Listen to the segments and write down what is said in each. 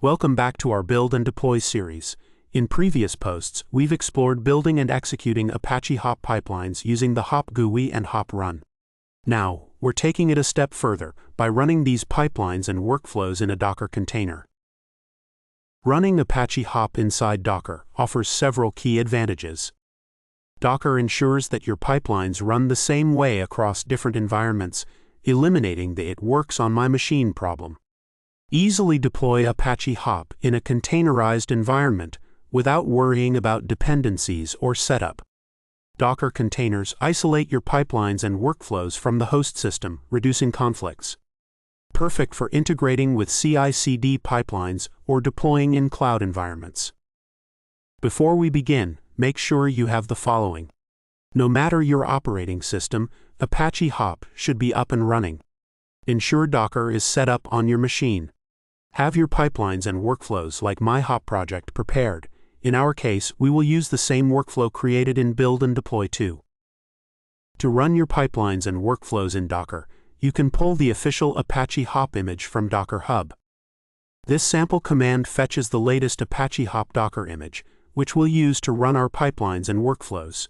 Welcome back to our Build and Deploy series. In previous posts, we've explored building and executing Apache Hop pipelines using the Hop GUI and Hop Run. Now, we're taking it a step further by running these pipelines and workflows in a Docker container. Running Apache Hop inside Docker offers several key advantages. Docker ensures that your pipelines run the same way across different environments, eliminating the "it works on my machine" problem. Easily deploy Apache Hop in a containerized environment without worrying about dependencies or setup. Docker containers isolate your pipelines and workflows from the host system, reducing conflicts. Perfect for integrating with CI/CD pipelines or deploying in cloud environments. Before we begin, make sure you have the following. No matter your operating system, Apache Hop should be up and running. Ensure Docker is set up on your machine. Have your pipelines and workflows like my Hop project prepared. In our case, we will use the same workflow created in Build and Deploy 2. To run your pipelines and workflows in Docker, you can pull the official Apache Hop image from Docker Hub. This sample command fetches the latest Apache Hop Docker image, which we'll use to run our pipelines and workflows.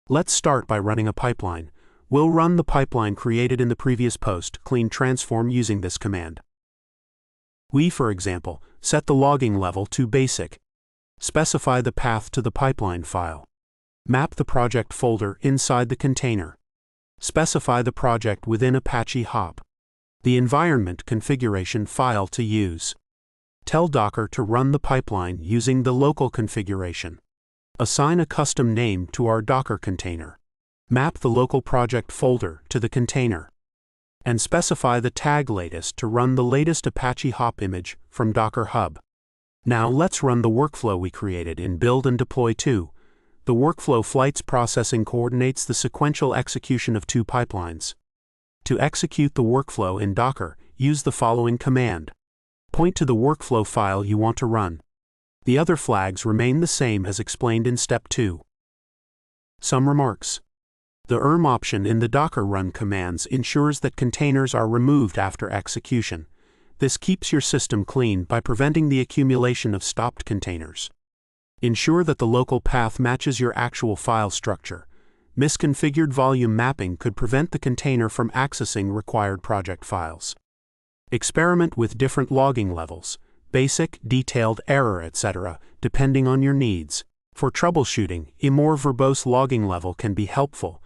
Let's start by running a pipeline. We'll run the pipeline created in the previous post, clean transform, using this command. We, for example, set the logging level to basic. Specify the path to the pipeline file. Map the project folder inside the container. Specify the project within Apache Hop. The environment configuration file to use. Tell Docker to run the pipeline using the local configuration. Assign a custom name to our Docker container. Map the local project folder to the container. And specify the tag latest to run the latest Apache Hop image from Docker Hub. Now let's run the workflow we created in Build and Deploy 2. The workflow flights processing coordinates the sequential execution of two pipelines. To execute the workflow in Docker, use the following command. Point to the workflow file you want to run. The other flags remain the same as explained in Step 2. Some remarks. The option in the Docker run commands ensures that containers are removed after execution. This keeps your system clean by preventing the accumulation of stopped containers. Ensure that the local path matches your actual file structure. Misconfigured volume mapping could prevent the container from accessing required project files. Experiment with different logging levels, basic, detailed, error, etc., depending on your needs. For troubleshooting, a more verbose logging level can be helpful,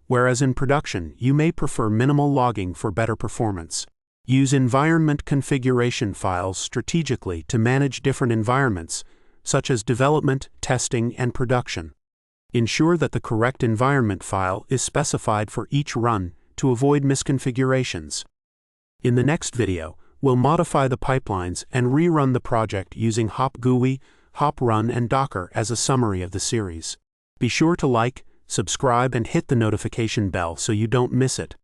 whereas in production, you may prefer minimal logging for better performance. Use environment configuration files strategically to manage different environments, such as development, testing, and production. Ensure that the correct environment file is specified for each run to avoid misconfigurations. In the next video, we'll modify the pipelines and rerun the project using Hop GUI, Hop Run, and Docker as a summary of the series. Be sure to like, subscribe, and hit the notification bell so you don't miss it.